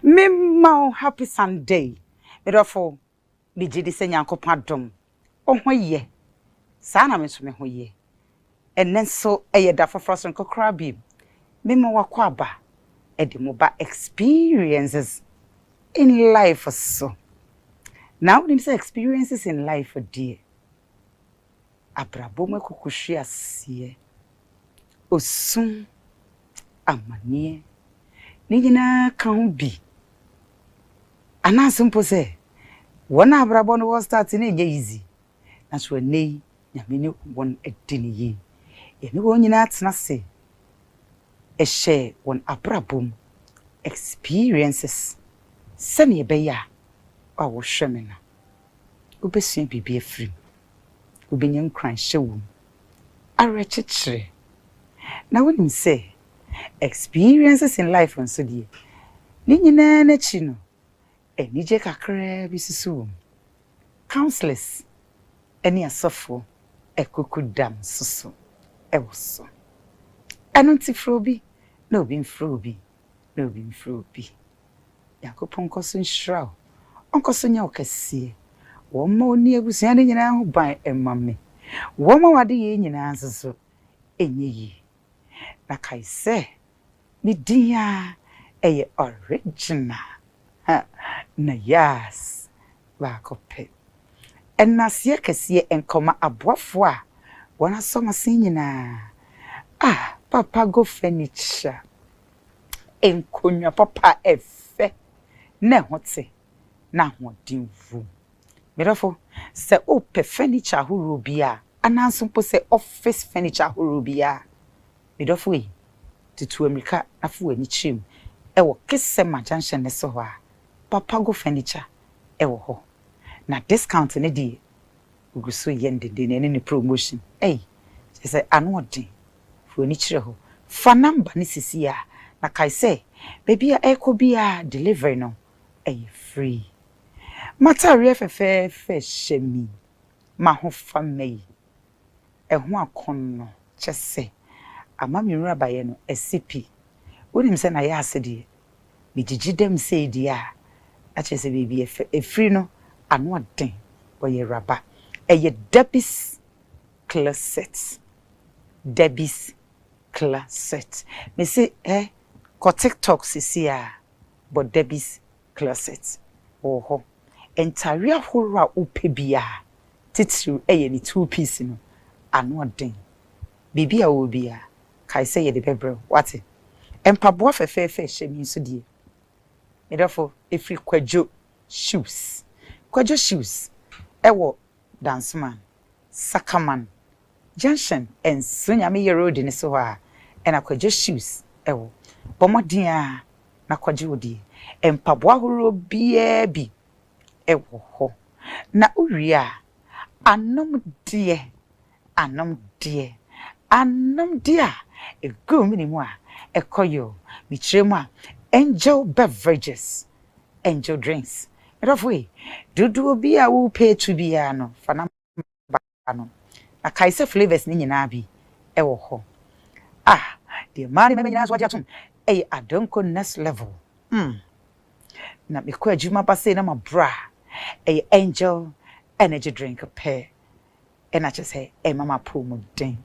Me mau happy Sunday. Therefore, me jidi se Nyankopon dom. Oh ye. Sana me so me ho ye. Enen so eye da foforo nko kra bi. Me ma wakọ aba. E de mo ba experiences in life so. Now when say experiences in life dear. Abrabo me kokohwe ase. Osun amane. Ni nyina kan bi. Ana simple say. Wona abrabo no was start na enye easy. Na so nei nyame ne won edini yi. Ene wo nyina atena se. E share won abrabom experiences. Sane ye beya a wo hweme na. Obesua bibia firi. Obenyan kran hyewo. Arechechire. Na wonim say experiences in life on so die. Ni nyina na chi no. Enije kakra bi susu. Counselors eni asofo ekukudam susu. Ewoso. Anunti frobi na obi mfrobi. Na obi mfrobi. Yakopon koso nshraw. Onkoso nya okese. Wo ma oni abusua ne nyina ho ban emame. Wo ma wade ye nyina nsoso enye yi. Na kai se mi dia eye original. Ha na yas ba kope. Enase kese enkoma aboafo a wona soma sin nyina. Ah, papa go furniture. Enkonya papa efe. Ne hote na hodinvu. Mirafo se ope furniture huru bia ananso mpo se office furniture huru bia. Mirafo yi titu America afu ani chim ewo kese junction ne so ho a papa go furniture ewo ho. Na discount ne di uguso yendede ne promotion. Hey, say anodin fu ani chire ho. Fa number ni sisi a na kai say baby a eko bia delivery no ey free. Matari fe shemi ma ho fa mai eho akonno chese ama mi nura baye no SCP wonim se na ya asede mi gigidem se dia a chese baby e free no ano den boye raba eye Debbie's closet. Debbie's closet me say ko TikTok sisi a but Debbie's closet oho entare ahoro a opebia titiru eye ni two piece no ano den bibia obia kai say ye de bebre what empaboa fefefe hyemi so die therefore efri kwadwo shoes ewo danceman sakaman junction and sunyame ye road ni so ha and akwadwo shoes ewo bomodin a na kwadwo die empaboa horo bia bi ewo ho na uria anom die ego minimu a ekoyo michiremu a Angel beverages, Angel drinks erofwe dudu obi a wo pay to bia no fana ba no na kaise flavors ni nyina bi ewo ho ah the man me nyina so ajatum adonko next level na mekọ adwuma ba say na ma bra Angel energy drink pair and I just say mama promo den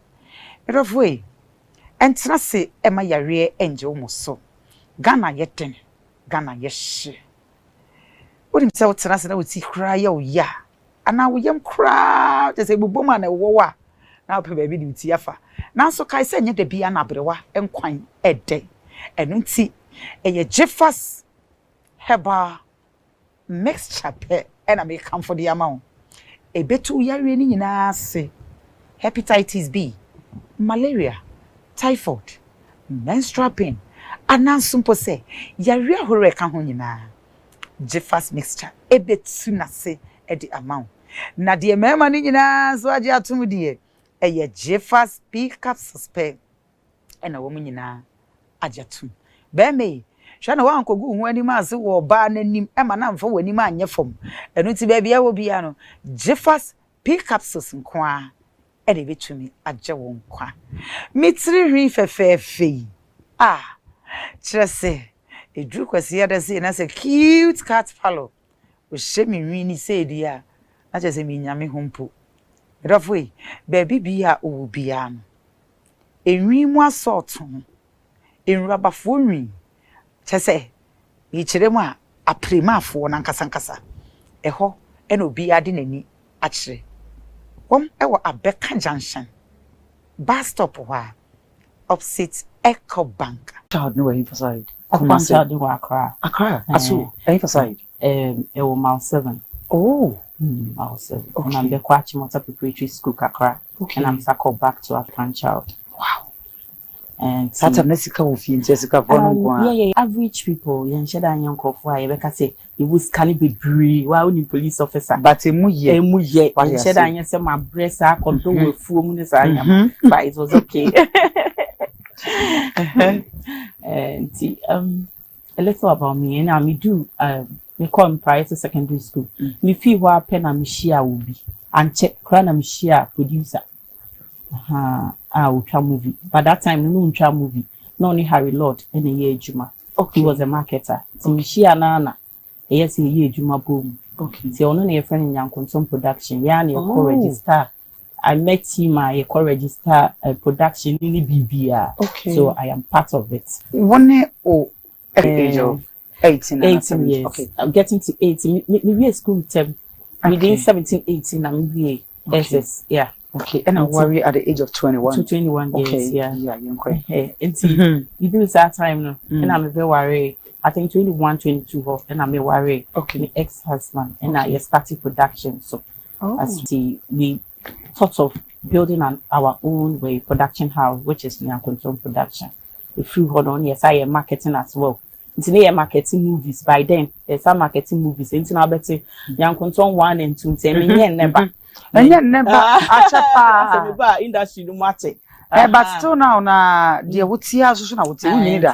erofwe entra se ema yare Angel mo so Ghana yeten Ghana yeshi wonim se wotra se na woti kra ya oya ana wo yam kra just say buboma na wo wa na pe ba bi di ti afa na so kai se nye da bia na abrewa enkwan ede enu nti eye Jeffers herbal mixture pe and I make come for the amount e betu yare ni nyina se hepatitis B malaria typhoid menstrual pain anansumpo se yare ahore ka ho nyina Jeffers mixture e betu na se e the amount na de mema ni nyina so age atum de eye Jeffers P capsules pe e na wo mu nyina age atum be me hwa na wa nkogu hu ani ma se wo ba nanim e ma na mfa wani ma anye fom enu ti ba bia wo bia no Jeffers P capsules nko a e de betumi age wo nkwa mitri hwi fefefe kire se A drew kwasi ada say na say cute cat palo. We she me wini say dia. Na just say me nyame hompo. Rafwe, baby bia o bia no. Enwi mu asort ho. Enrabafo nwi. Che say yi kire mu a apremafo na nkasa. Eho e na obi ade nani a kire. Wom e wo Abeka Junction. Bus stop wa opposite Echo Bank. Child no way for side. Child no Accra. Accra. Aso, for side. E wo Mile 7. Oh, Mile 7. Okay. And I'm the Kwachimota Preparatory School Accra. Okay. And I'm circle back to African Child. Wow. And Sata Mexico ofin Jessica Bongo. yeah, average people, yen sheda nyon kofo a yebeka say you was can be bree while ni police officer. But emu ye yen sheda yen say my breast a control we fuo mu ne sa anyam. But it was okay. And a little about me, and I do me call prior to secondary school. Me feel what pen and share will be and check crown and share producer. Ultra movie. By that time, no ultra movie. No only Harry Lord and a year Juma. Okay. He was a marketer. So me share nana. Yes, a year Juma boom. Okay. So only a friend in young consume production. Yani co-register. I met him. I co-register production in the BBR. Okay. So I am part of it. One or age of 18 years. Okay. I'm getting to 18. Maybe a school term. Within 17, 18, I'm BA. SS. Yeah. Okay, and I worry at the age of 21. To 21 years, okay. Yeah, you're quite. It's you do that time, no, and I'm very worried. I think 21, 22, and I'm worried. Okay, my ex-husband, and I started production. So, as we thought of building our own way production house, which is Nyan Control Production. If you hold on, yes, I am marketing as well. It's near marketing movies. By then, there's some marketing movies. It's now better Nyan Control 1 and 2. Tell me, never. And yet never achapa industry no matter. But still now na dear what's here so na what you need.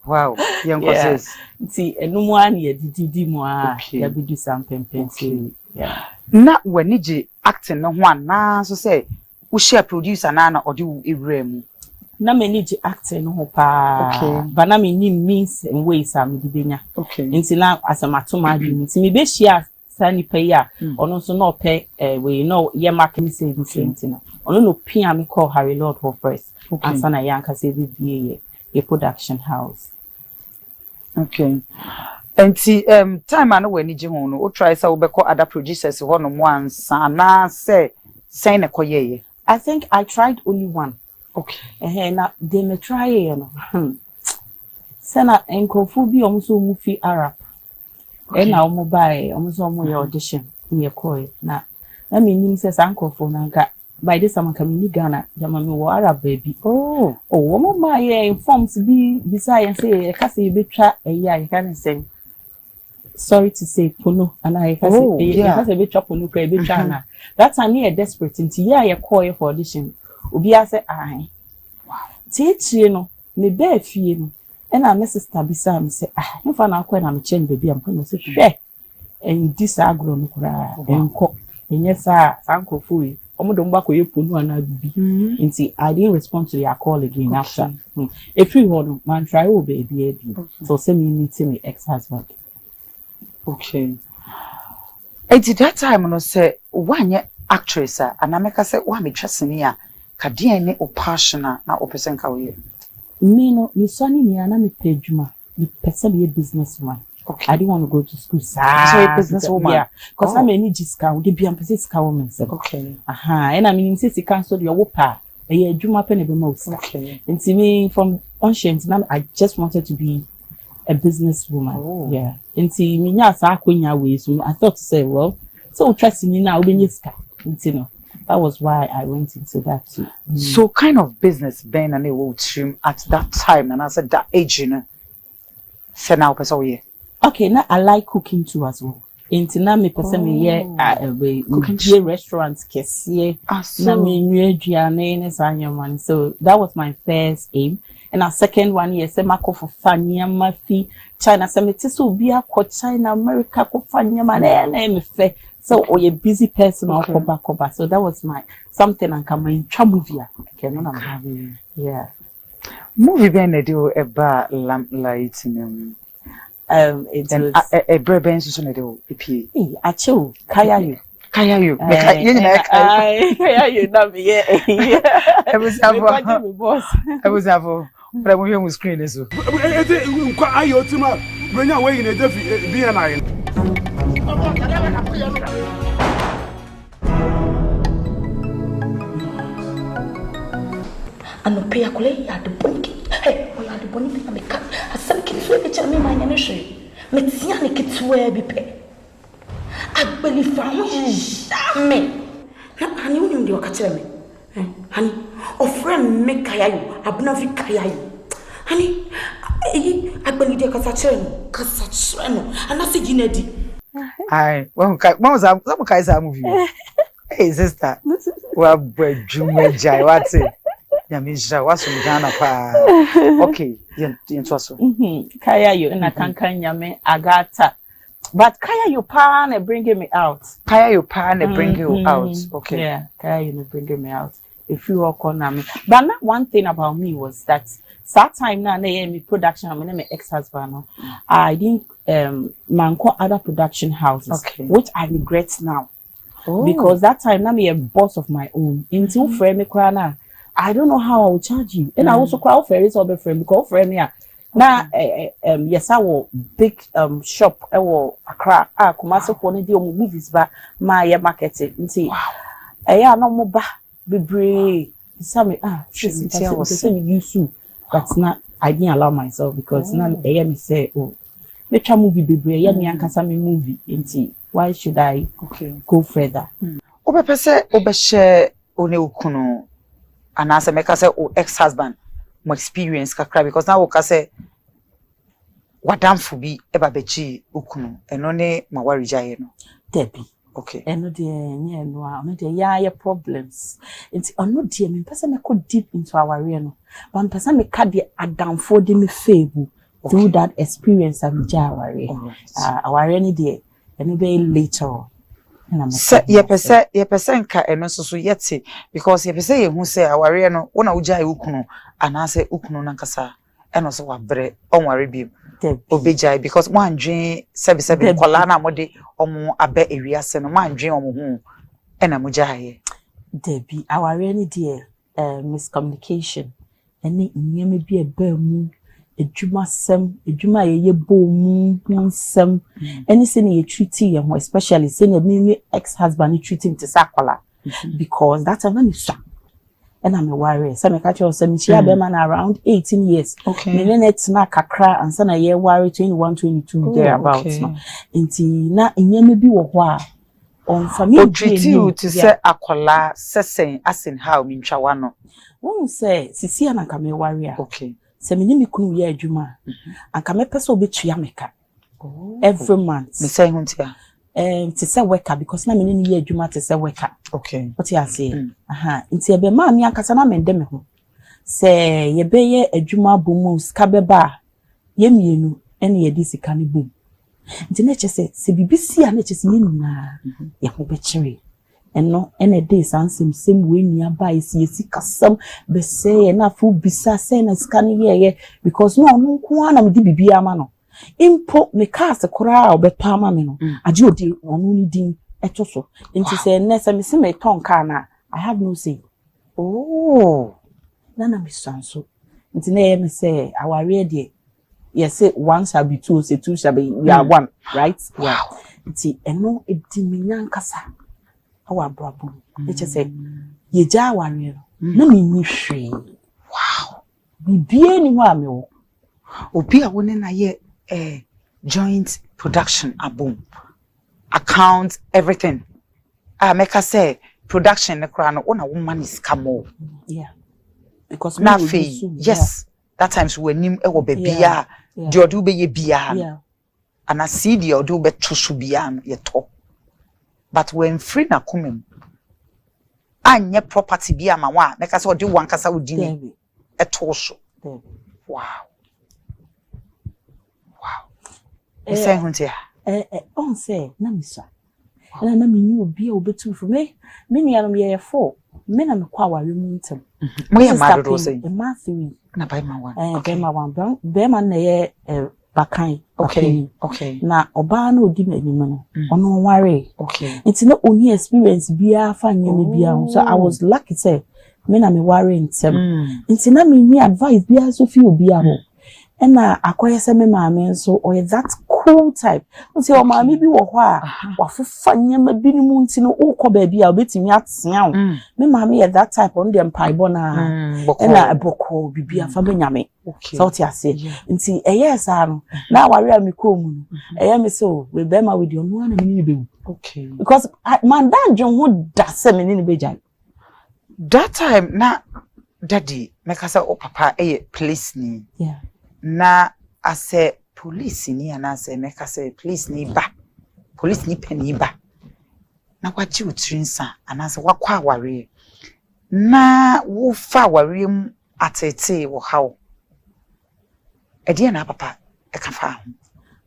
Wow. Young causes. See, no one here did more. Yeah, we do something fancy. Yeah. Not when you acting no one na so say we share producer na or do Ibrahim. Na me need acting no pa. Okay. But na me means and ways am di okay. Until now as a matoma unit. Me be share Sani pay ya, or no so no pay we know ye market say the same thing. Or no pay me call Harry Lord for first. And Sana Yanka say the a production house. Okay. And see time I know when you hono or try so be call other producers one once and say sign a koye. I think I tried only one. Okay. And now they may try you. Sana enkofu bi omuso mufi Arab. And now mobile almost your audition in your coy. Now, I mean, says Uncle for Nanka. By this time, I'm coming Ghana, Jamami Arab baby. Oh, woman, my informs be beside and say, I can't say you betra a year, you can't say. Sorry to say, Puno, and I can't say a bit chop on Ukraine. That time, you're desperate into your coy for audition. Ubia say, I. Wow. Teach you know, me bear fear. And I sister beside me say, if I now when I'm change baby, I'm going to say, share. And this agro no cry and cook. And yes, uncle fully. Don't back with you put one and see, I didn't respond to their call again after. If you want, man, try oh baby. So send me meeting my ex-husband. Okay. And at that time, I say, one actress, and I make her say, one me trust me, Kadian or passion, now or person career. Me no, me sonny me and I'm a pejuma. Me person be a businessman. Okay. I didn't want to go to school. So a businesswoman. Yeah. Because I'm any discount. They be a businesswoman woman. Okay. And I mean, since you cancel your whooper, a year juma penny be most. Okay. And to me, from conscience, now I just wanted to be a businesswoman. Oh. Yeah. And to me, yes, I thought to say, well, so trusting me now, when you know. That was why I went into that too. So kind of business Ben and they will stream at that time and I said that age, you know. So now okay, now I like cooking too as well. Into now me person me here restaurants kesi na me nwe so that was my first aim. And our second one year say mako for fanya mafi China say me so be a China America ko fanya man me fe. So, or a busy person or cover. So that was my something and come in movie. Okay, no, I'm having. Yeah. Movie ben na do eba lamplight nem. It was a breben so na do epie. Acho Kaya you. Kaya you. Make you na Kaya. Kaya you na me yeah. I was avo. Boss. I was avo. But I'm here screen so. Nkwa ayo tima brenya we na defi bi na ayi. Anope ya kule ya duboniki. Hey, o ya duboniki na meka. Asem kitwe bi chere me manya ne hwe. Metia ne kitwe bi pe. Agbeli fa ho yame. Na ani wonu ndi waka chere me. Hani, ofre me kaya yo, abuna fi kaya yo. Hani, agbeli de kasa chere no. Anase ginedi. Ai, when was some guys are movie. Hey sister. Wa bwadwuma jai what it? Yamisha was from Ghana pa. Okay, yen so. Kaya you na kankan nyame agata. But Kaya you pa na bringing me out. Kaya you pa na bring you out. Okay. Yeah, Kaya you na bringing me out. If you walk on me. But not one thing about me was that time na me production I'm my ex-husband. I didn't manko other production houses, which I regret now. Oh. Because that time na me a boss of my own. Until frame me krana. I don't know how I will charge you. And I also crowd ferries or be frame because frame me. Na yes I will big shop I will Accra Kumasi for the movies ba my marketing nti yeah no mo ba bebre some she use but not I didn't allow myself because now me say oh me try movie bebre yeah me ankasa me movie nti why should I go further obepese obehye one okuno anase meka say o ex-husband my experience kakra because now we say wadamfo bi eba bechi okuno eno ne mawarijaye no Debbie okay eno de nye no a ono de ya problems nti ono de me pesa me go deep into our real no but pesa me ka de adamfo de me febu through that experience of jawari our real ni de eno be later on ye pese nka eno so yete because ye pese ye hu say aware no wona ujai ukuno anase ukuno nankasa eno so wabre onware bi obejai because one dwen sebe kola na mode omo abe ewiase no man dwen omo hu ena mujai Debbie aware ni de miscommunication ene nyeme bi eba mu ejuma ye bomu nsem anything you treat him especially saying me ex-husband treating to sakwala because that time me sha and I'm a worry so me catch you say me share be man around 18 years me net na kakra and say na ye worry 21 22 there about no nti na enyeme bi wo ho a on family treat you to say akola sesen asin how me ntwa no won say sisi na ka me worry a se me ni kunu ye adwuma anka me pese obetua meka every month me say huntia to say worker because na me ni ye adwuma to say worker what you say nti e be ma me ankasa na me ndem ho se ye be ye adwuma bomu ska beba ye mienu ene ye di sika ne bom nti na chese se bibisi a na chese ye nina ye ho be chire eno ene dey sansem sem we nua ba esi kasam be say na fu bisa say na scan ye because no no nko ana me di bibia ma no impo me cast kora obepa ma me no age odi onu ni din eto so nti say na say me se me ton ka na I have no say na me sanso nti na ye me say aware de yes say one shall be two say two shall be we are one right nti eno ediminya nkasa awa brabo eche say ye ja aware na me ni hwe bibie ni ho amewo obi a woni na ye joint production abom account everything make us say production ne kra no wona wo man is kamo because na fe yes that times we nim e wo bebia de odu be ye bia ana see de odu be toso bia no ye to but when free na komem anye property bia ma wa make us odu wankasa odi ni e toso wow say huntia on say na misa na me ni obi a obetu for me nua no me ye 4 me na me kwa ware mu ntem Moye madoro say. Ma 3 Na by ma 1. be ma 1 be ma na ye bakan. Okay. Na oba na odi m'anim no ono ware. Okay. Nti na oni experience bia fa nyame bia so I was lucky say me na me ware ntem. Nti na me ni advice bia so fi obi a ho. Na akoye se me maame nso or that cool type. Nti o maame bi wo ho a wafofa nyama bi ni mu nti no ukọ ba bia obetimi atea wo. Me maame ye that type on dem paibo na na eboko bibia fa benyame. So ti ase. Nti yes no na ware a me kom no. Me so we be ma we di onu na me ni be. Okay. Because man dan jon ho da se me ni be jai. That time na daddy make us o papa police ni. Yeah. Na ase police ni anase meka say police ni ba police ni pani ba na kwachi utrinsa anase wakwa aware na wo fa aware mu atete wo hawo ede na papa e ka fa ho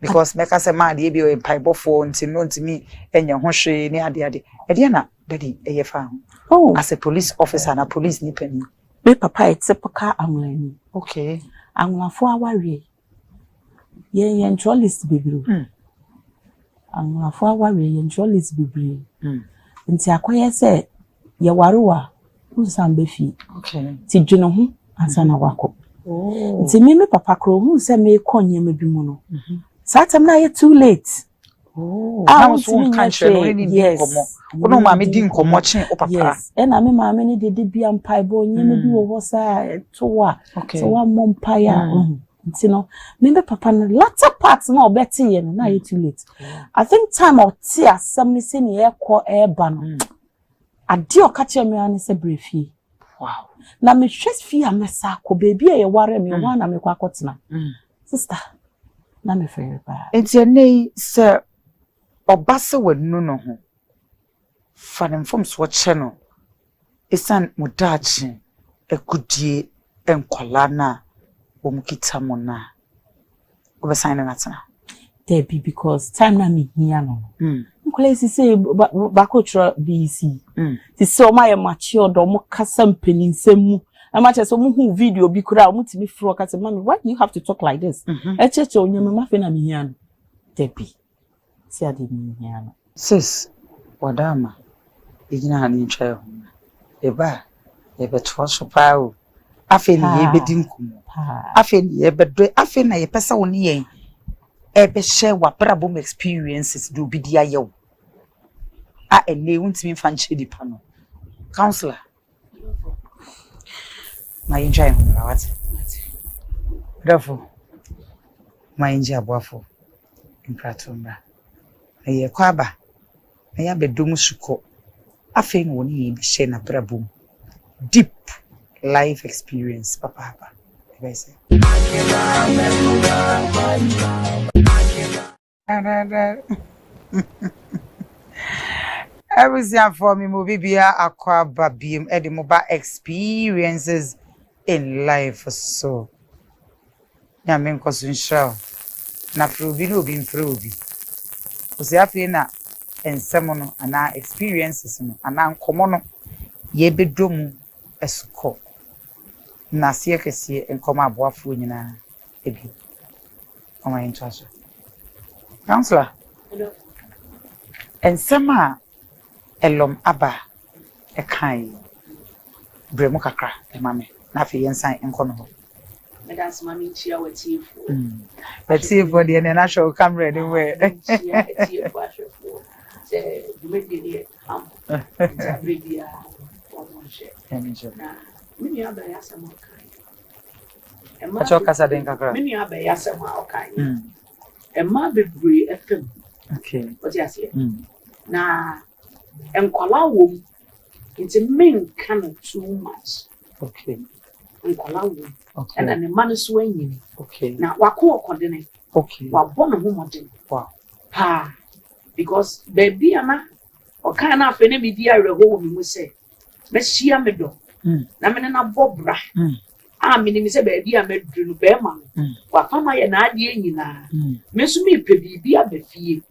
because meka say ma de bi o paibofo ntino ntimi enya ho hwe ni ade ede na daddy eye fa ho as a police officer na police ni pani me papa typical amlani. Okay. Anwafo aware ye ntro list bibiri anwafo aware ye ntro list bibiri nti akoye se ye warewa unsan befi. Okay. Ti dwene ho ansana wako. Nti me papa kro hu se me konye ma bi mu no satam na ye too late. I was one country no ni di komo ono ma me di nkomo chen o papa. Yes na me ma me ni de bia mpaibo nyema bi wo ho sa to a so wa mompaya nti no me papa no latter part na obeti ye no na ye too late. I think time of tea asem ni se ni ekọ eba no ade o ka che me ani se brefi. Wow. Na me stress fi amesa ko baby e ware me ho na me kwa kotena. Sister na me frere ba. Enti enei se obase wanu no ho fanem from so che no esan mudachi ekudie enkola na omukita mo na obesan na tena there be because time na me here no nkola isi say bakotro BC ti say o ma ye mature do mo kasa mpeni nsemu na ma che so mo hu video bi kura mo timi fro ka say mami why do you have to talk like this echeche onyema ma fe na me here no there be see ade me here no sis wadama igina hani ntwa ho eba beto so paa afi ni ye bedi nkumo afi ni ye bedo afi na ye pesa woni yen ebe share wa brabom experiences do bi dia yew a ene wuntimi fa nche di pa no counselor my enjoy na what therefore my enjoy aboafo impratumba ye kwaba na ya bedom suko afi ni woni ye bi share na brabom deep life experience papa guys I was here for me movie bia akwa babiem edimoba experiences in life so ya men kosun show na probi no bi probi osi afi na ensemo no ana experiences no ana nkomo no ye bedomu esuko na sie kese enkomo aboafo nyina ebi oma intwaso counselor ensema elom aba ekai bremu kakra emame na afi yensan enkono ho That's mommy chia watifu. Watifu the national camera anyway. Chia watifu. Say you make the humble. It's really one share. Na mimi aba yasema kai. Acho kasa den kakra. Mimi aba yasema kai. Emma bebre FM. Okay. What you say? Na enkwala wom. It's men kind too much. Okay. Enkwala wom. Okay. And the man is swinging. Okay. Now, wako kodene. Okay. Wa bono ho modern. Wow. Ha. Because baby ama o kan na fe ne bi dia reho mi mu se. Me hia me do. Na me na bobra. Ah me ni se baby amadru no be ma no. Wa fama ye na ade nyina. Me so me pe bibia ba fie.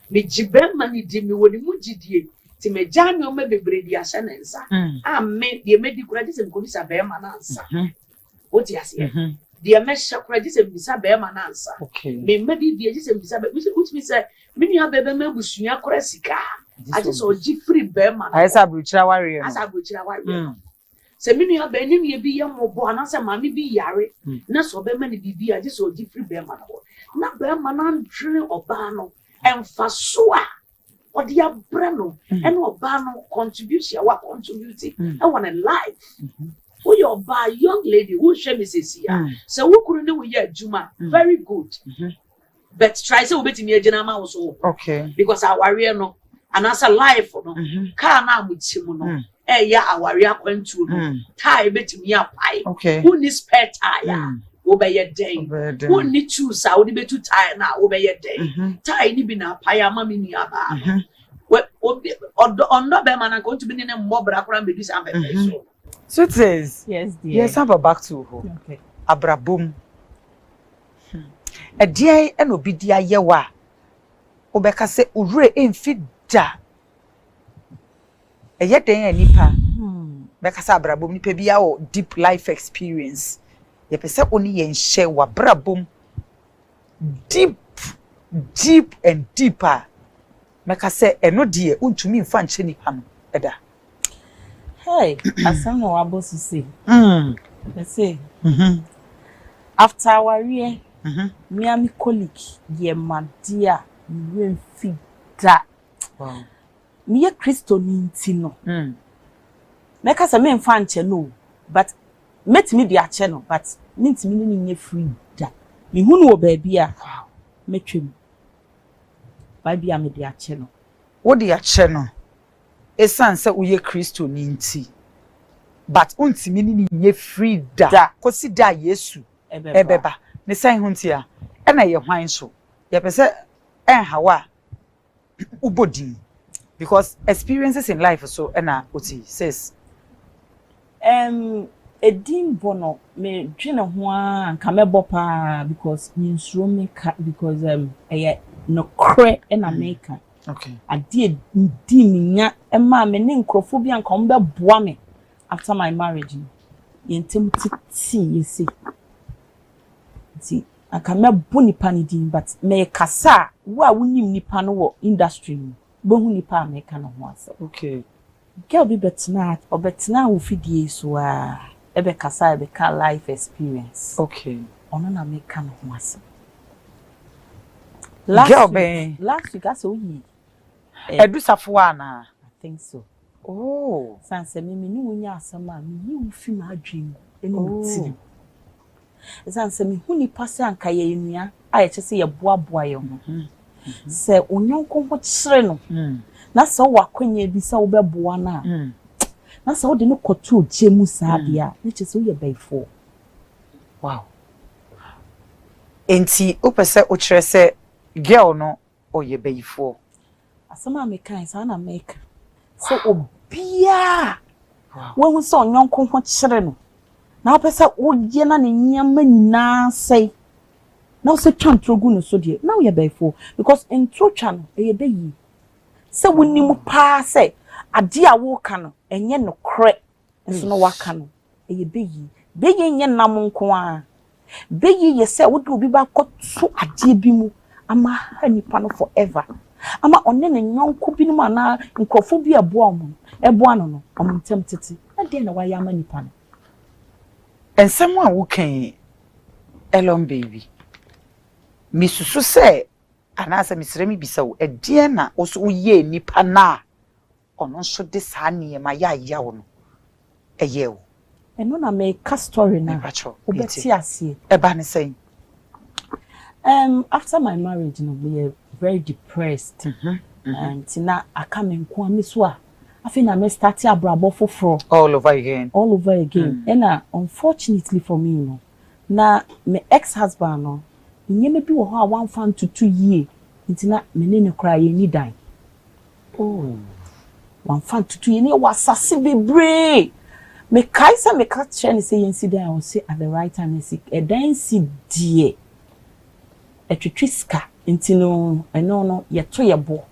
Me gibe ma ni di me woni mu gidie. ti me jani o me bebre di ahye ne nsa amme de me di kura di se ko bisa be ma na nsa o ti ase de me hye kura di se bisa be ma na nsa me me di di se bisa be which means me nua bebe me busua kura sika ati so gi free be ma na asa bruchira warrior se me nua be ni me bi ye mobo ana se ma me bi yare na so be ma ni bibi ati so gi free be ma na be ma na ndwene oba no emfa so a odi abra no ene oba no contribution wa contribute e want a life who your ba young lady who share me say so who kuru ne we ye adwuma very good but try say we betimi agina ma wo so okay because aware no and as a life no car na amuchimu no ya aware akwantu no tie betimi apai okay who need spare tire obeye den who need choose how the betu tire na obeye den tire ni bi na apai ama me ni aba we ondo be man going to be in a mob rakura be this am so it says yes dear yes have a back to ho okay abrabom e die e no bi dia ye wa obeka se owure emfi da e ye den anipa beka se abrabom nipa bia wo deep life experience ye pese oni ye nhye wa abrabom deep and deeper meka se eno die untumi mfa nche nipa no eda hey asam no wabo sisi let's say after our year me and my colleague ye madia we fit that wow me ye Christo ni nti no meka se me mfa nche no but metimi bi ache no but mentimi ni nye free da me hunu wo ba bia metwem ba bia me bi ache no wo di ache no esanse uye Christo ni nti but untimi ni nye free da kosi da Yesu ebeba ne san huntia e na ye hwan so ye pese hawa ubodi because experiences in life so na oti says edin bono me dwene ho anka mebo pa because ninsuro me ka because no kre na make okay ade di minya ma me ne nkrofo bi anka ombe boa me after my marriage yentem titi yesi ti anka mebo nipa ni din but me kasa wo a wonim nipa no wo industry no bohu nipa America no ho ase okay girl bi betna obetna wo fidie so a ebe kasa ebe ka life experience okay ono na America no ho ase last week I saw you edusafo ana I think so oh sanse me ni wonya asama me yi wo fi ma adwem eni tiri sanse me huni pase anka ye enua a ye chese ye boaboa ye ho se onyonko ho kire no na se wo akonya bi se wo beboa na na se wo de no koto ogemu saa bia na chese wo ye baifo wow enti opese o kire se girl no o ye baifo asama me kan sa na make so obia wo hu so onyonko ho kire no na opese wo ye na ne nyama nyina sei na wo se twantrogu no so de na wo ye baifo because in true channel e ye bayi se wonimu pa se ade a wo ka no enye no kre nso no waka no e ye bayi nye nam nko a bayi ye se wo de obi ba koto ade bi mu ama ha nipa no forever ama onne ne nyonko bi no na nkofo bi eboa mo eboa no omuntem tete na de na waya ama nipa no ensem a wo kan Elon baby misusu se anasa misremi bisawo edie na oso uye nipa na ono so de sa niema ya wo no eye wo eno na me ka story na obeti ase eba ne say after my marriage no we were very depressed and tina aka me nko amiso a afi na me start abrabo foforo all over again and unfortunately for me no na my ex-husband no nyeme bi wo ho a one fan to 2 years ntina me ne kra ye ni dan one fan to 2 years ni wasase bebre me kaisa me ka chen say incident I say at the right time say e dan si die etwetwiska ntino eno no ye to ye bo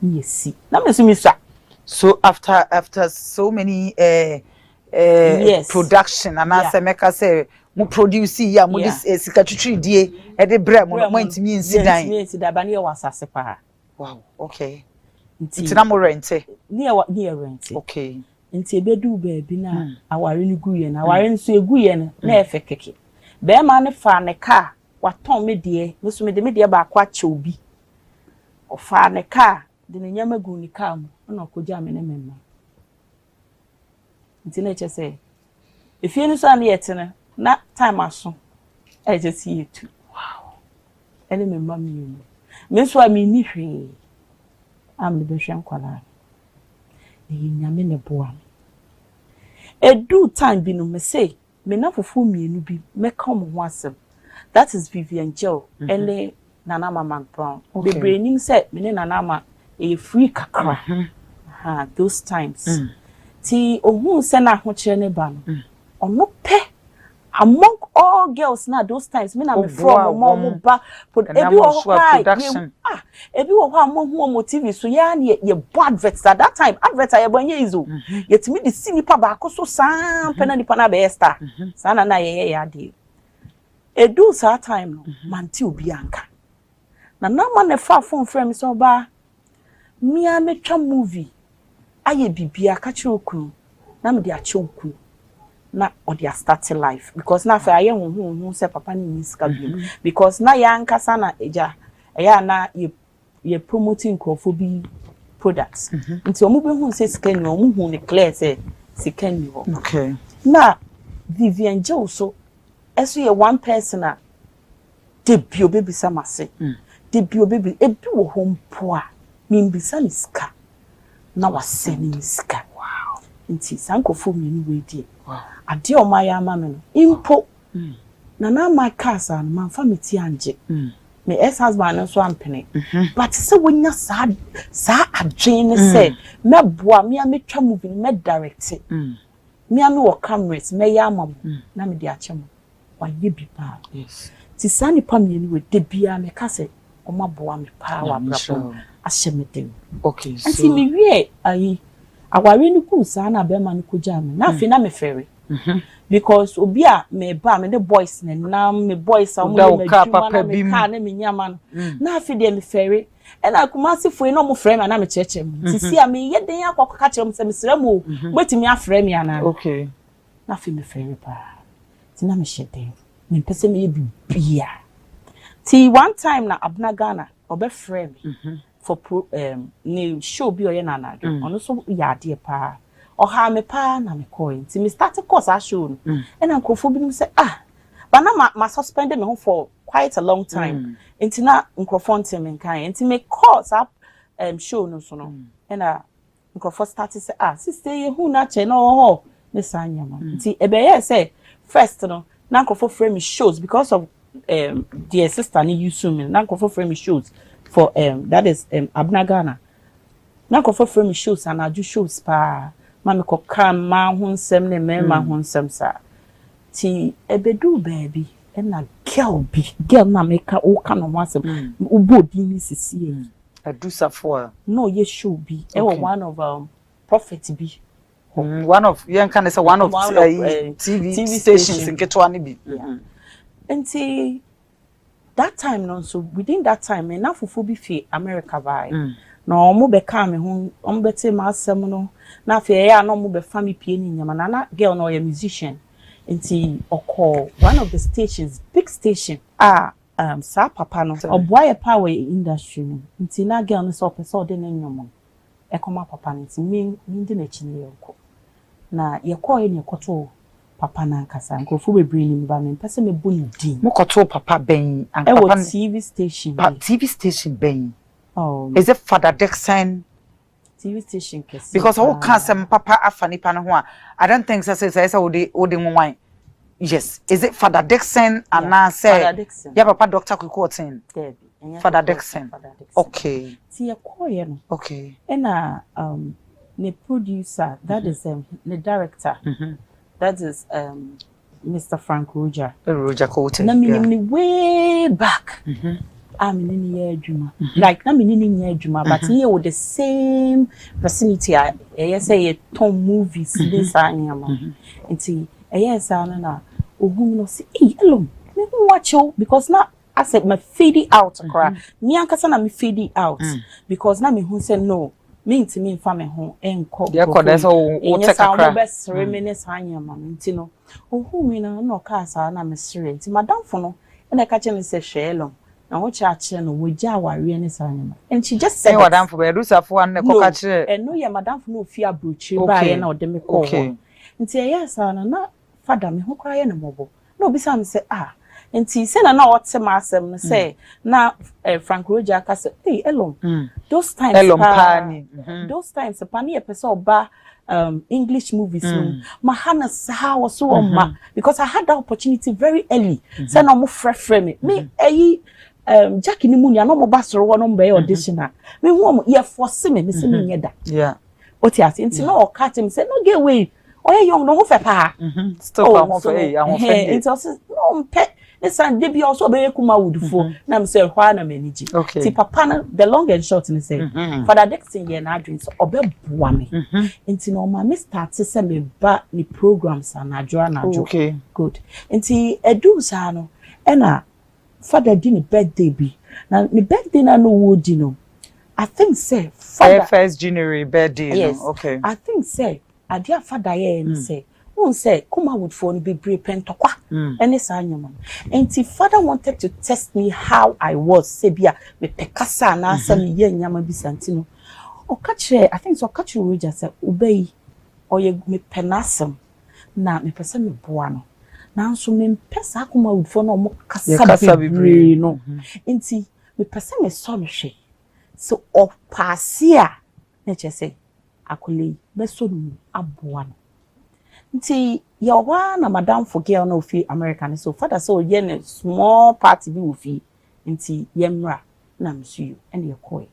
yesi na me so mi sa So after so many yes. production and I say make I say mo produce ya mo this sika twitwi die e de bra mo ntimi nsi dan. Yes, da ba ne wasase pa. Wow, okay. Nti na mo rent. Ne rent. Okay. Nti ebedu baabi na aware ni guye na aware nso eguye na efe keke. Be ma ne fa ne car waton me de, me so me de ba akwa che obi. O fa ne car de ne nyama gu ni car mu na okoja me ne memma. Nti na che say efie ni so an yete na time aso e je see you. Wow. Ene memma mi. Me so ami ni hwe. Am de be hwe nkwala. E nyame ne boa. Edu time bi no me say me na fufu mienu bi me come ho asem. That is Vivian Joe and Nana Mama Brown. The braining said me Nana Ma a free kakra. Those times. Ti ohun se na ho kire ne ba no. Ono pe among all girls na those times me na me from mom ba ebi wo production. Ebi wo ho among mo TV so ya na ye bo adverts at that time advert ya bo nya izo yetimi di sinipa ba ko so sam pe na nipa na be star sana na ye ya de edu sa time no manti obi anka na ma ne fa phone frame so ba mi a metwa movie aye bibia ka kire okunu na me de a che okunu na or their starting life because na fa aye hu se papa ni miska bi because na ya nkasa na eja eya na ye promoting crofobia products nti omu be hu se scan ni omu hu ne clear se scan ni ho okay na Vivian Joe so eso ye one person a debut baby samase debut baby ebi wo ho mpo a mimbisa ni ska na waseni ska wow nti sankofo mi ni we die wow ade o ma ya ma me no impo na my cars an man famity anje me ex husband so ampene but se wonya sa adwene se me boa me ametwa movie me direct me ame wo cameras me ya amam na me de ache mo wa ye bi pa yes ti sani pa me ni we de bia me ka se o ma boa me pa wa brapo ahye me dem okay so anti me wie ayi aware ni ku sa na be ma ni ko jam na afi na me fere because obi a me ba me the boys na me boys a mo me papa bi ka na me nyama na afi de me fere e na kuma si foi no mo frame na me cheche mo sisi a me ye den akwa ka chere mo se me sere mo betimi aframe me ana okay na afi me fere pa ti na me shede me pese me ye bibia ti one time na Abna Ghana obe frame for ni show bi oye na na ono so ya de pa oha me pa na me coin ti me start course a show no and nkofo bi say but na ma suspend me home for quite a long time enti na nkofo ntem nkan enti me course up show no so no and nkofo start say sister ye hu na che no ho me sanya ma enti ebe ye say first no na nkofo frame shows because of the sister ni use me na nkofo frame shows for that is Abna Ghana na nkofo frame shows and aju shows pa mama ko kan ma ho nsem ne me ma ho nsem sa ti ebedu baby e na girl na make o kan no wasem ubodi ni sisi adusa for no ye show bi e one of prophet bi one of you can say one of TV stations in Ketwani bi enti that time no so within that time na fufu bi fi America by na omo be ka me ho omo beti ma asem no na fe ya na omo be fa me pie ni nyama na girl no ye musician nti okọ one of the stations big station sa papa no oboa ye power industry no nti na girl no so pese ode na nyomo e koma papa nti mi ndi na chi ne yonko na ye ko ye ne koto papa na nkasa nkofo bebre ni mba me pese me bu ni din mo koto papa ben and papa TV station TV station ben oh is it Father Dixon TV station kesi because who can some papa afani pa no ho I don't think say odi nwan yes is it Father Dixon and na say yeah papa Dr. Kukotin Father Dixon okay ti ekoye no okay na the producer that is the director that is Mr. Frank Roger Kote na me way back I'm in the adwuma. Like na me ni adwuma, but here with the same vicinity. I say Tom movies this anyama. Nti yes na ohun no say hello. Me watch you because now I said my fade out cry. Me ankasa na me fade out because na me hu say no. Me nti me fa me ho enko. Dey call that so o take akra. Best reminisce anyama nti no. Ohun mi na no ka sa na me sere nti madam fo no na ka che me say shelo. Na wo cha kire no wo ja aware ne sa anyama. And she just said madam fo be do safo an ne ko ka kire. And no ye madam fo no fi abrochi ba ye na ode me call. Nti yes na father me ho kra ye ne mobo. No bi sa me say nti say na what ma asem no say na Frank Roger ka say hey Elom those times those times pani e pese oba English movies ma hana sa was so ma because I had that opportunity very early say na mo frɛ me Jackie ni mu nia no mo ba soro wo no be audition me hu mo ye force me say me nyeda oti ase nti na o ka tem say no get way oye young no ho fe pa stop am for it also no pet. Listen, they be also be kuma woodful. Na me say why na manage. Ti papa na the long and short ni say. Father Dixon ye na dream so obe boa me. Nti no ma me start say me ba ni programs na adwo. Okay. Good. Nti edu sa no e na father di ni birthday bi. Na ni birthday na no wodi no. I think say father 1st January birthday. Yes. No? Okay. I think say adia father ye say won say kuma would phone be brave pentokwa any sanyama. And if father wanted to test me how I was sebia me pekasa na asa me ye nyama bisantino o kachre I think so kachre we just say obey or ye me penasem na me pese me boa no na nso me pesa kuma would phone no mo kasa be no enti me pese me so me hwe so o pasia na che say akole be so no aboa no nti ya wa na madam for girl na ofi American so father so ye na small party bi ofi nti ye mra na msu ene ye koy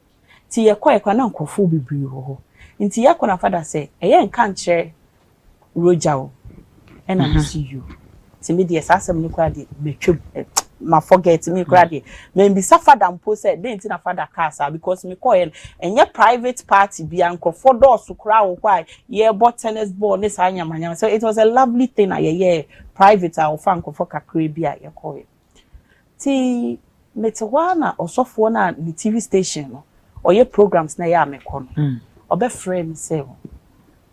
nti ye koy kwa na nkofo bibiri ho nti ye kwa na father say eye nka nkyere roja o ena msu nti me de asasem ni kwa de metwem ma forget me kra de me bi sa father mpo say dey nti na father casa because me call enye private party bi ankofo doors kra wo kwa ye bought tennis ball ne sa nyamanya so it was a lovely thing ye private a ofa ankofo kakra bi a ye call ti metewa na osofo na ni TV station no oye programs na ya mekọ no obe frame say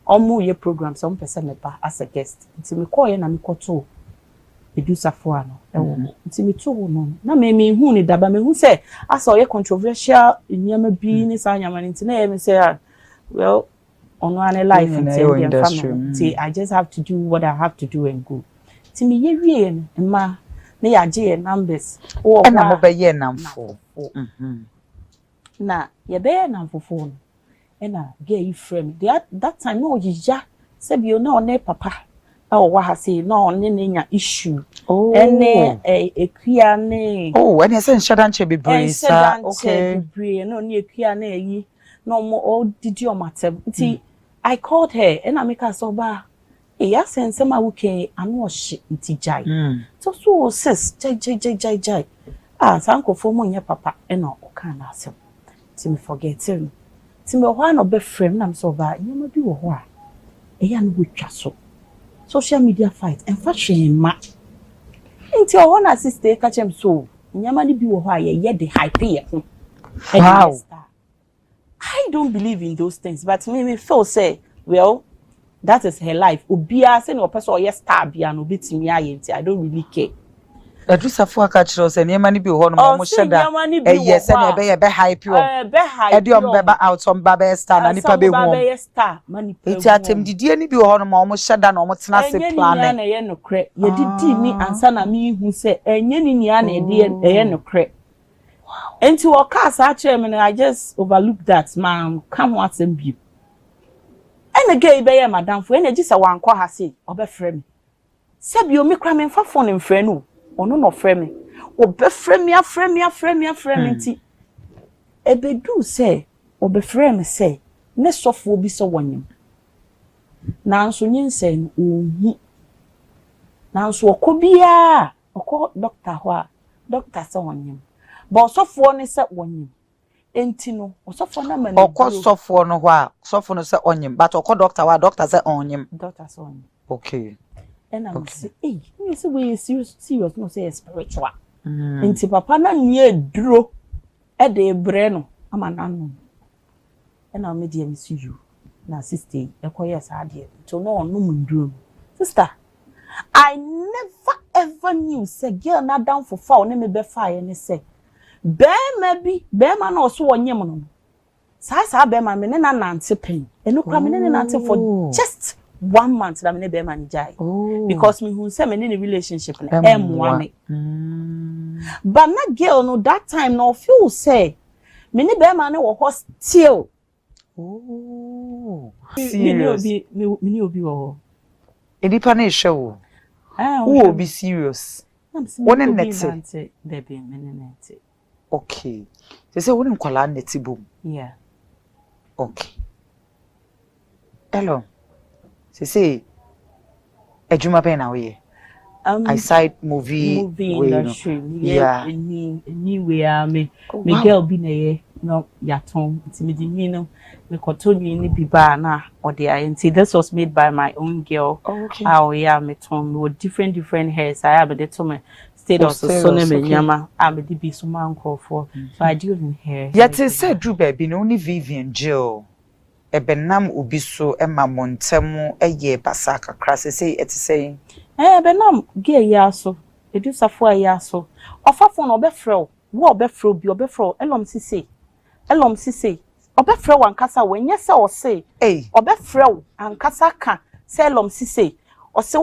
omu ye programs on pese me ba as a guest nti me call ye na me koto edu safo ano ewo nti me to no na me hu ni daba me hu say asa oye controversial nyama bi ni sa nyama nti na ye me say well on one life in the family I just have to do what I have to do and go nti me ye wie ma na ya je numbers o na mo be ye namfo na ye be namfo no na get you frame that time no yija se bi o na o ne papa wa ha say no onye nya issue ene ekua ne ene se nshadanche bebre sa okay bebre no ne ekua na yi no mo o didi o matem nti I called her and I make her so ba ya sense ma wuke anu o hye nti jai so sis jai sanko fo mo nya papa ena o kan na asem ti me forget him ti me ho na be frame na so ba nyama bi wo ho a ya no wotwa so social media fight and fashion ma nti o wona sister ka chem so nyama ni bi wo ho a ye de hype ye ho wow I don't believe in those things but me feel say well that is her life obia say no person or yes star bia no betimi aye nti I don't really care Adusafo aka kire say nyama ni bi ho no mo sheda yes na be hype o edi o be ba out on baba star na nipa be hu eti atem didie ni bi ho no mo sheda na mo tena se plan na ye no kre ye didi ni ansa na me hu say enye ni nia na ye no kre enti wo ka sa kire me I just overlook that man come what am bi ene gay be ye madam fo ene gi se wankọ ha sei obe frɛ me se bi o me kra me fa phone mfrɛ no ono no frɛ me obe frɛ me nti ebedu se obe frɛ me se ne sofo bi so wonyem na nso nyense no ohu na nso okobia okọ doctor ho a doctor se wonyem but osofo ne se wonyim enti no osofo na ma okosofo no ho a sofo no se onyim but okọ doctor wa doctor se onyim doctor se onyim okay and I'm say you say we serious no say spiritual enti papa na nie duro e de bre no ama nanu and I made you see you na sister ekoye sa de to no no munduro sister I never ever knew say girl na down for foul na me be fire ne say be na oso wonyem no sa be ma me ne na nante pen enu kra me ne nante for just 1 month na me ne be ma njai because me hu say me ne relationship na emwa me but na girl no that time no feel say me ne be ma ne wo hostel serious me obi wo edipa na ehwe wo who be serious one nete baby me ne nete okay they say one kwala nete bom yeah okay hello say ejuma pe na we I side movie industry yeah anywhere me girl be na ye no yaton intimidi me no me kotoni ni biba na ode this was made by my own girl. Okay. Yeah, me ton with different hairs. I have to me state of so me nyama am the be so man call for. So I do in hair. Yet say Drew baby no only Vivian Jill. Ebenam obi so ema montemu eye basaka krase say it say benam ge ya so edu safo ya so ofafo no obefrɛ wo obefrɛ bi obefrɛ elom sisi obefrɛ wankasa wenye se o say obefrɛ wo ankasa ka se elom sisi o se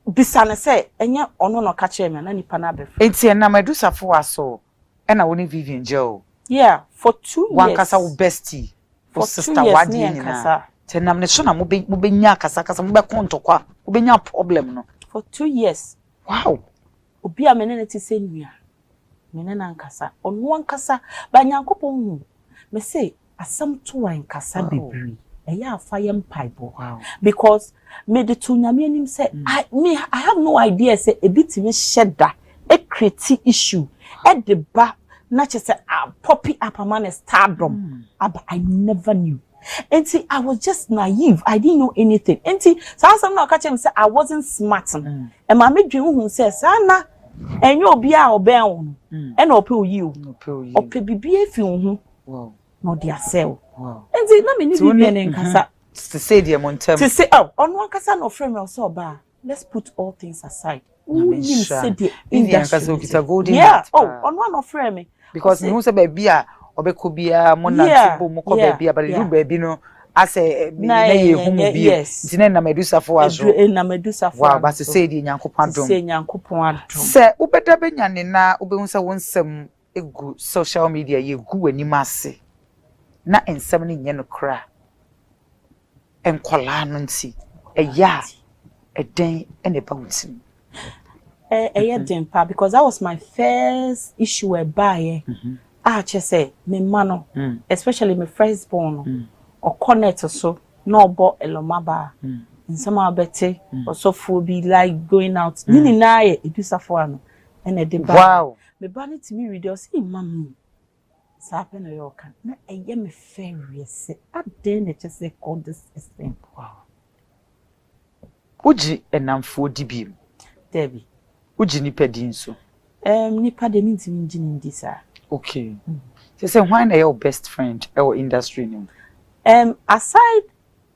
bisane se enye ono no ka kire me na nipa na befrɛ enti na madu safo aso ena woni Vivian Jill yeah for 2 years wankasa wo bestie for sister wadi nyina tenam ne so na mo be nya kasa mo be kontokwa mo be nya problem no for 2 years wow obi a menene ti se nua menena nkasa onu ankasa ba nyankopon hu me say asam to wan kasa bebri eya afa yem paibo wow because me de to nyame anim say I have no idea say ebitimi sheda a create issue e de ba na chese poppy up a man stardom but I never knew. And see, I was just naive. I didn't know anything. And see, so some no catch him say I wasn't smart. And my dream who says, Anna, and you'll be our bell, and open you. Ope bibi if you wow, no dear sell. Wow. And see, no me need in casa to say dear Montem. To say, oh, on one casa no frame or so bar. Let's put all things aside. Yeah, on one of frame. Because you say baby obekobia monanti bo mo ko baby but you baby no ase na ye humu bi ntine na medusa fo aso na medusa fo wow but say di nyankopon adom say nyankopon adom se ubeda benyane na ubehun se wonsem egu social media ye gu anim ase na ensem ne nye no kra enkola no nti eya eden ene ba wutim den pa because that was my first issue whereby just say me mano especially my firstborn or connect so no bo elomaba in some abete or so for be like going out nini na ye edusafo ano and e de ba wow me ba ne timi read say mami sa pe no yoka na eye me fair say aden e just say call this thing wow uji enamfo dibim debi uji nipa din so nipa de mi ntimi ngini ndisa okay say why na your best friend our industry name aside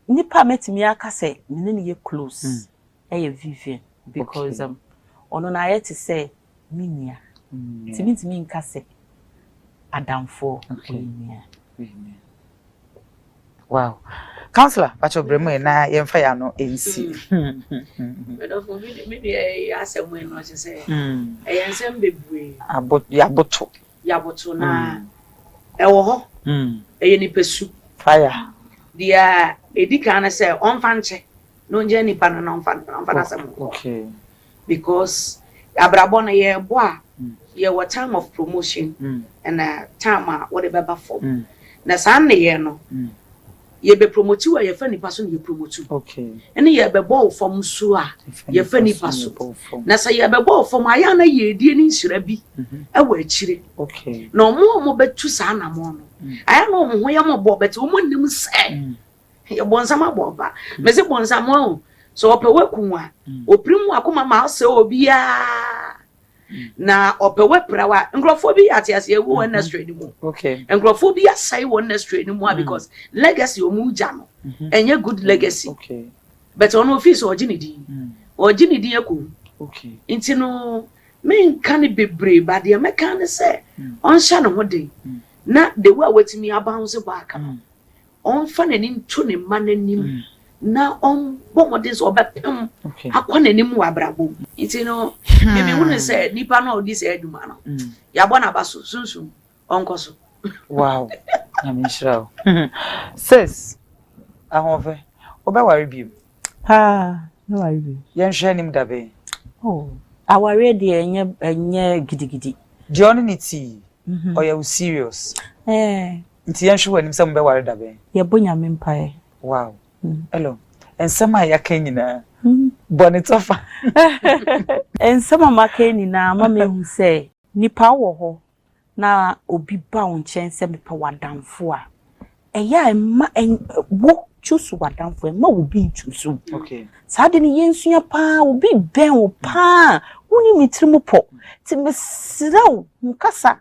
nipa metimi aka say me ne ye close Vivian because ono na yet say minia ntimi nka say adamfo minia wow counselor pacho bremo na yemfa ya no ensi maybe asem we no say ensem bebre yaboto na ewo ho nipesu fire dia edika na say onfa nche no nje nipa no onfa na asem okay because abrabo na ye bo a ye what time of promotion and a time what beba for na san ne ye no ye be promote wa ye fa nipa so ye promote okay ene ye be ball form so a ye fa nipa so na say ye be ball form aya na ye die ni nsira bi e wa akire okay na omo betu sa na mo no aya na omo ho ye mo bo beti omo nim se ye bonsama bo ba me se bonsama o so opewe kunwa oprimu akoma ma se obi a na opewe prawa ngrofo bi atiase ye wo na straight mu okay ngrofo bi asai wo na straight mu because legacy omuja no enye good legacy okay but on office oginidi oginidi eko okay nti no me nka ne bebre ba de me kan ne se on sha no hode na the way wetimi abounce back on fa nani nto ne mananim na on bomodis obepem akwa nanim wa brabo nti no me hunu se nipa na odi se aduma no ya bona baso sunsun onkoso wow nyamishrawo sis ahove obeware bi no worry bi yen hwe nim dabe oh aware de enye gidigidi di on ni ti or you serious nti yen hwe wanim se mbeware dabe ye bonya mempae wow hello ensama ya kanyina bonitofa ensama makani na mama ehu se nipa wo ho na obi ba won chen se mepa wadamfo a eya ma wo chusu wadamfo ma obi chusu okay sade ni yensua pa obi ben wo pa woni mitirimu po ti mesiraw nkasa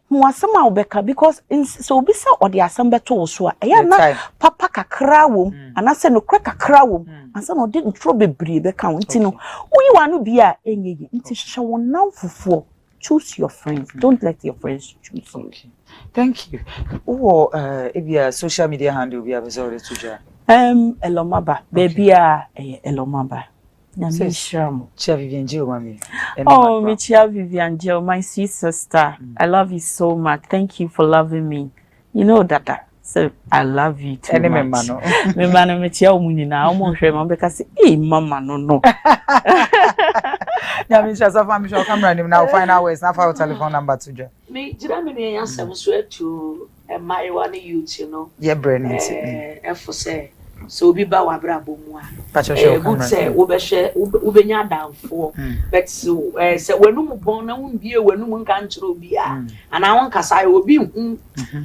hu asama obeka because so obi se odi asam beto so a eya na papa kakra wo anase no kra kakra wo ansa no de ntro bebre beka wonti no uyi wanu bia enyeyi nti hwehwe won namfofo. Choose your friends. Don't let your friends choose you. Okay. Thank you. Oh, ebia social media handle be abesore tuja. Elomaba. Baby Elomaba. Nyamishram. Chia Vivian Geo mami. Oh, me Chia Vivian Geo, my sweet sister. I love you so much. Thank you for loving me. You know that. So I love you too much. Me mano me Chia umunina. Omo hwe mo beka say, "Eh, mama no." Nyamisha so fa mi show camera nim now find out ways na fa telephone number to jo. Me jira me ne yansam so to my one youth you know. Ye brain it. Efo say so obi ba wa brabo mu a. Pacho show camera. Good say wo be hwe wo benya danfo but so say wanum bon na won bie wanum nka nchiro obi a ana won kasa obi hu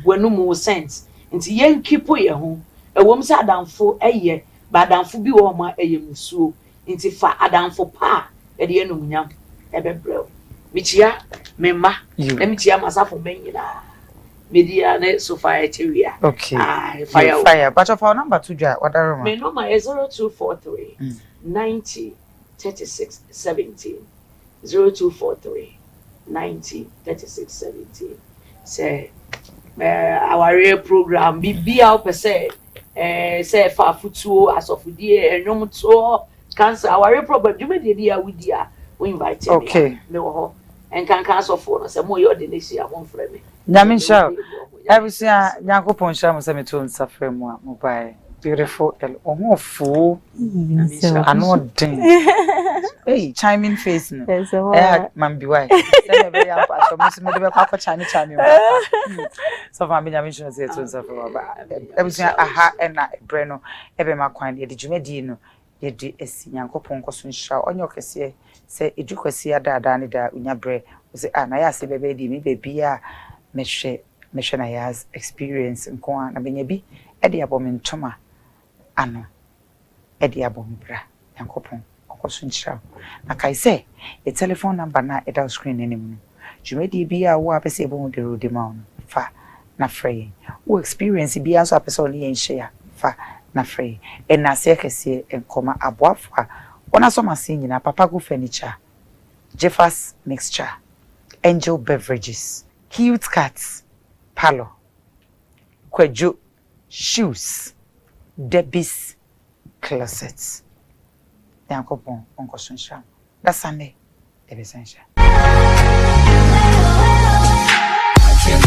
wanum sense nti yen kipo ye ho ewom say adanfo eye ba adanfo bi wo ma eye musuo nti fa adanfo pa ede enum nyam ebebrel michia memma na michia masafo benyina media na sofa etewia okay fire but of our number to ja wadaro my number is 0243 90 36 17 0243 90 36 17 say our program bibia opese say fa futuo asofudie enwom to cancer our problem you me dey we dia we invite me okay me wo en kan cancer for no say mo yo de nesia won frɛ me nyamisha everything yakopon sha mo say me to nsafrɛ mu a mobile beautiful omofu ano den hey chiming face no man be why say be ya pa so me de be kwa chani so fa me nyamisha say to nsafrɛ ba everything aha na bre no ebe makwan de djumadi no ye di esi yankopon koso nhira onye okese se edukwasi ada ne da unyabre se na ya se bebe di mi bebi a mehwe na ya experience nko na benya bi e de abomentoma ano e de abombra yankopon koso nhira na kai se e telephone number na e da screen enim jumedi bi a wo apese ebo de road ma on fa na free wo experience bi aso apese on yen share fa na free and na se kese enkoma aboafo ona so mase nyina papa go furniture Jeffers mixture Angel beverages cute cats palo kwadwo shoes Debbie's closets yankopon onko sunshine that's Sunday ebesensha